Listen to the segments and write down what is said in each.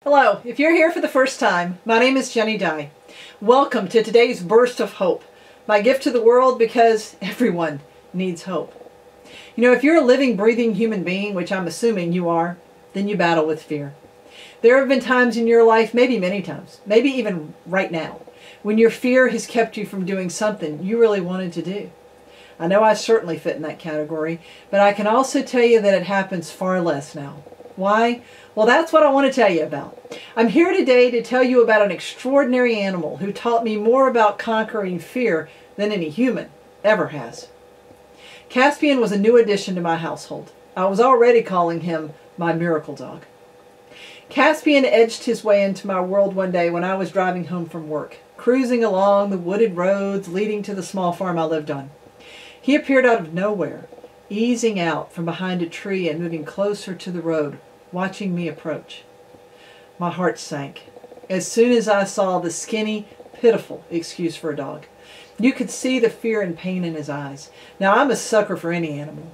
Hello, if you're here for the first time, my name is Jenny Dye. Welcome to today's burst of hope, my gift to the world because everyone needs hope. You know, if you're a living, breathing human being, which I'm assuming you are, then you battle with fear. There have been times in your life, maybe many times, maybe even right now, when your fear has kept you from doing something you really wanted to do. I know I certainly fit in that category, but I can also tell you that it happens far less now. Why? Well, that's what I want to tell you about. I'm here today to tell you about an extraordinary animal who taught me more about conquering fear than any human ever has. Caspian was a new addition to my household. I was already calling him my miracle dog. Caspian edged his way into my world one day when I was driving home from work, cruising along the wooded roads leading to the small farm I lived on. He appeared out of nowhere, easing out from behind a tree and moving closer to the road, watching me approach. My heart sank as soon as I saw the skinny, pitiful excuse for a dog. You could see the fear and pain in his eyes. Now, I'm a sucker for any animal,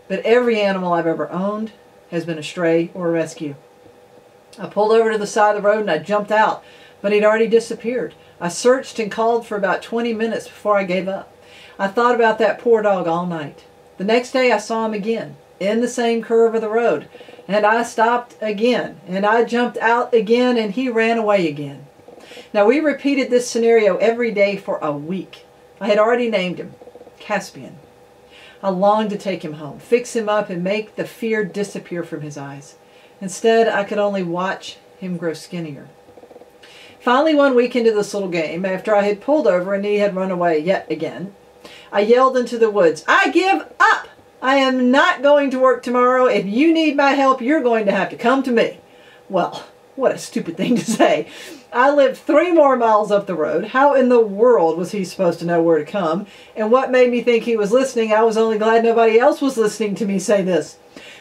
but every animal I've ever owned has been a stray or a rescue. I pulled over to the side of the road and I jumped out, but he'd already disappeared. I searched and called for about 20 minutes before I gave up. I thought about that poor dog all night. The next day I saw him again, in the same curve of the road, and I stopped again, and I jumped out again, and he ran away again. Now, we repeated this scenario every day for a week. I had already named him Caspian. I longed to take him home, fix him up, and make the fear disappear from his eyes. Instead, I could only watch him grow skinnier. Finally, one week into this little game, after I had pulled over and he had run away yet again, I yelled into the woods, "I give up! I am not going to work tomorrow. If you need my help, you're going to have to come to me." Well, what a stupid thing to say. I lived 3 more miles up the road. How in the world was he supposed to know where to come? And what made me think he was listening? I was only glad nobody else was listening to me say this.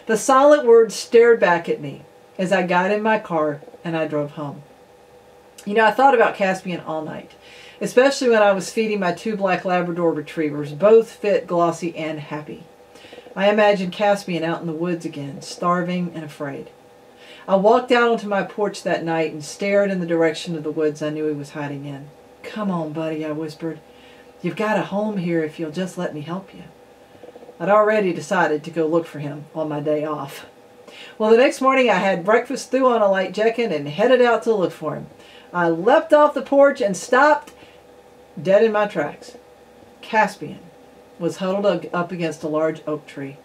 The silent words stared back at me as I got in my car and I drove home. You know, I thought about Caspian all night, especially when I was feeding my 2 black Labrador retrievers, both fit, glossy, and happy. I imagined Caspian out in the woods again, starving and afraid. I walked out onto my porch that night and stared in the direction of the woods I knew he was hiding in. "Come on, buddy," I whispered. "You've got a home here if you'll just let me help you." I'd already decided to go look for him on my day off. Well, the next morning I had breakfast, threw on a light jacket, and headed out to look for him. I leapt off the porch and stopped dead in my tracks. Caspian was huddled up against a large oak tree,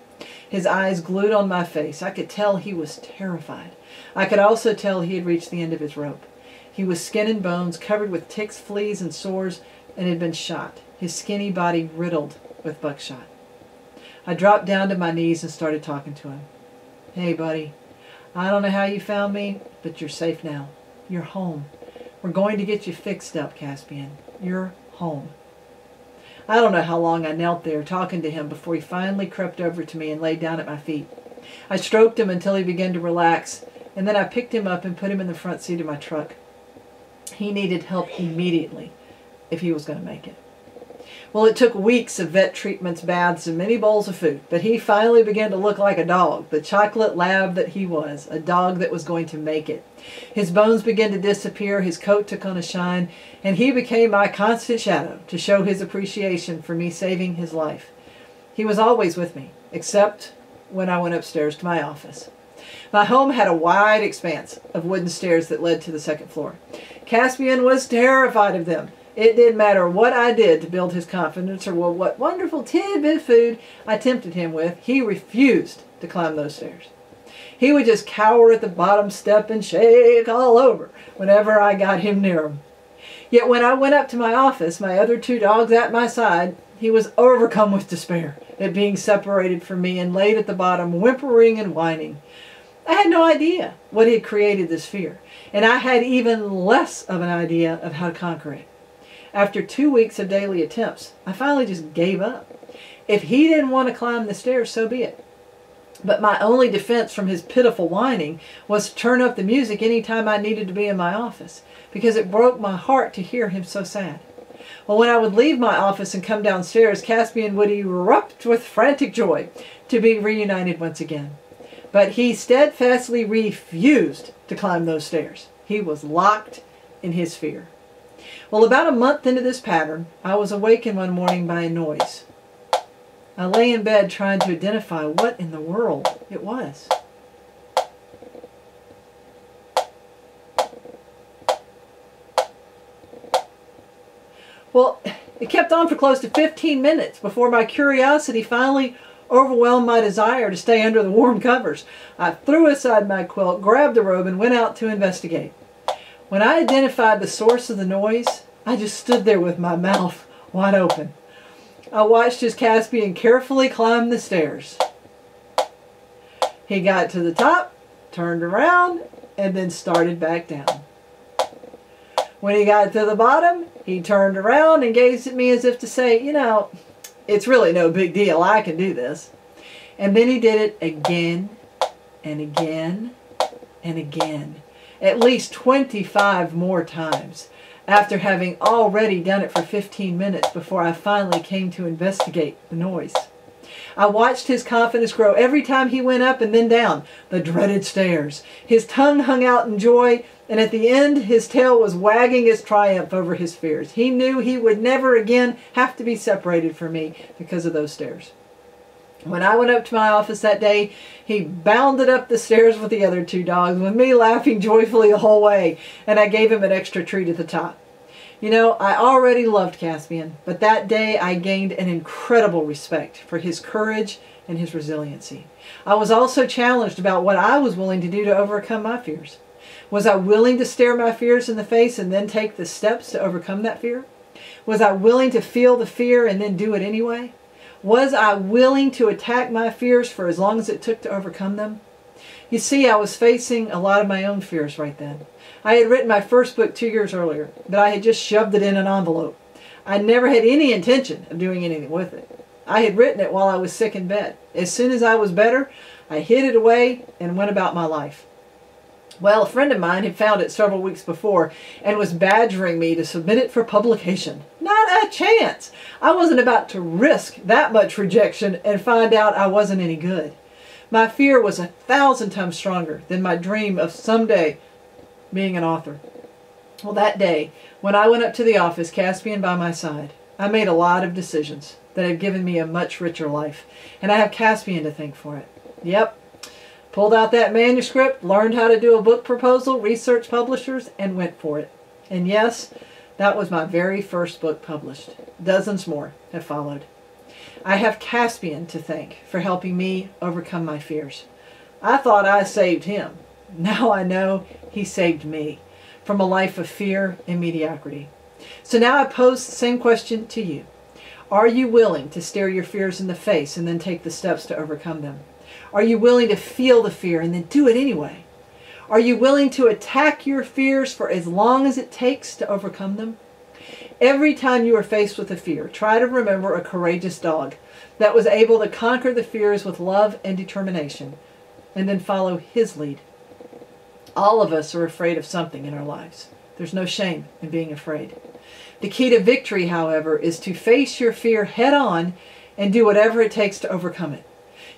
his eyes glued on my face. I could tell he was terrified. I could also tell he had reached the end of his rope. He was skin and bones, covered with ticks, fleas, and sores, and had been shot, his skinny body riddled with buckshot. I dropped down to my knees and started talking to him. "Hey, buddy, I don't know how you found me, but you're safe now. You're home. We're going to get you fixed up, Caspian. You're home." I don't know how long I knelt there talking to him before he finally crept over to me and laid down at my feet. I stroked him until he began to relax, and then I picked him up and put him in the front seat of my truck. He needed help immediately if he was going to make it. Well, it took weeks of vet treatments, baths, and many bowls of food, but he finally began to look like a dog, the chocolate lab that he was, a dog that was going to make it. His bones began to disappear, his coat took on a shine, and he became my constant shadow to show his appreciation for me saving his life. He was always with me, except when I went upstairs to my office. My home had a wide expanse of wooden stairs that led to the 2nd floor. Caspian was terrified of them. It didn't matter what I did to build his confidence or what wonderful tidbit of food I tempted him with. He refused to climb those stairs. He would just cower at the bottom step and shake all over whenever I got him near him. Yet when I went up to my office, my other 2 dogs at my side, he was overcome with despair at being separated from me and laid at the bottom, whimpering and whining. I had no idea what had created this fear, and I had even less of an idea of how to conquer it. After 2 weeks of daily attempts, I finally just gave up. If he didn't want to climb the stairs, so be it. But my only defense from his pitiful whining was to turn up the music any time I needed to be in my office, because it broke my heart to hear him so sad. Well, when I would leave my office and come downstairs, Caspian would erupt with frantic joy to be reunited once again. But he steadfastly refused to climb those stairs. He was locked in his fear. Well, about a month into this pattern, I was awakened one morning by a noise. I lay in bed trying to identify what in the world it was. Well, it kept on for close to 15 minutes before my curiosity finally overwhelmed my desire to stay under the warm covers. I threw aside my quilt, grabbed the robe, and went out to investigate. When I identified the source of the noise, I just stood there with my mouth wide open. I watched as Caspian carefully climbed the stairs. He got to the top, turned around, and then started back down. When he got to the bottom, he turned around and gazed at me as if to say, you know, it's really no big deal. I can do this. And then he did it again and again and again, at least 25 more times, after having already done it for 15 minutes before I finally came to investigate the noise. I watched his confidence grow every time he went up and then down the dreaded stairs. His tongue hung out in joy, and at the end his tail was wagging his triumph over his fears. He knew he would never again have to be separated from me because of those stairs. When I went up to my office that day, he bounded up the stairs with the other two dogs, with me laughing joyfully the whole way, and I gave him an extra treat at the top. You know, I already loved Caspian, but that day I gained an incredible respect for his courage and his resiliency. I was also challenged about what I was willing to do to overcome my fears. Was I willing to stare my fears in the face and then take the steps to overcome that fear? Was I willing to feel the fear and then do it anyway? Was I willing to attack my fears for as long as it took to overcome them? You see, I was facing a lot of my own fears right then. I had written my first book 2 years earlier, but I had just shoved it in an envelope. I never had any intention of doing anything with it. I had written it while I was sick in bed. As soon as I was better, I hid it away and went about my life. Well, a friend of mine had found it several weeks before and was badgering me to submit it for publication. Not a chance! I wasn't about to risk that much rejection and find out I wasn't any good. My fear was 1,000 times stronger than my dream of someday being an author. Well, that day, when I went up to the office, Caspian by my side, I made a lot of decisions that have given me a much richer life, and I have Caspian to thank for it. Yep. Pulled out that manuscript, learned how to do a book proposal, researched publishers, and went for it. And yes, that was my very first book published. Dozens more have followed. I have Caspian to thank for helping me overcome my fears. I thought I saved him. Now I know he saved me from a life of fear and mediocrity. So now I pose the same question to you. Are you willing to stare your fears in the face and then take the steps to overcome them? Are you willing to feel the fear and then do it anyway? Are you willing to attack your fears for as long as it takes to overcome them? Every time you are faced with a fear, try to remember a courageous dog that was able to conquer the fears with love and determination, and then follow his lead. All of us are afraid of something in our lives. There's no shame in being afraid. The key to victory, however, is to face your fear head on and do whatever it takes to overcome it.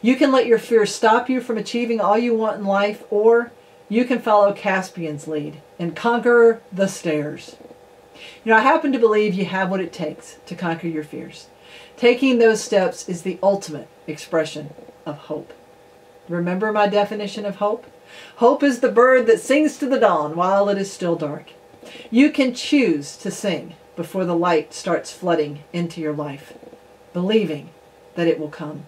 You can let your fear stop you from achieving all you want in life, or you can follow Caspian's lead and conquer the stairs. You know, I happen to believe you have what it takes to conquer your fears. Taking those steps is the ultimate expression of hope. Remember my definition of hope? Hope is the bird that sings to the dawn while it is still dark. You can choose to sing before the light starts flooding into your life, believing that it will come.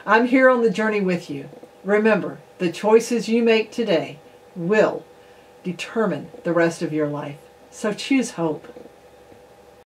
I'm here on the journey with you. Remember, the choices you make today will determine the rest of your life. So choose hope.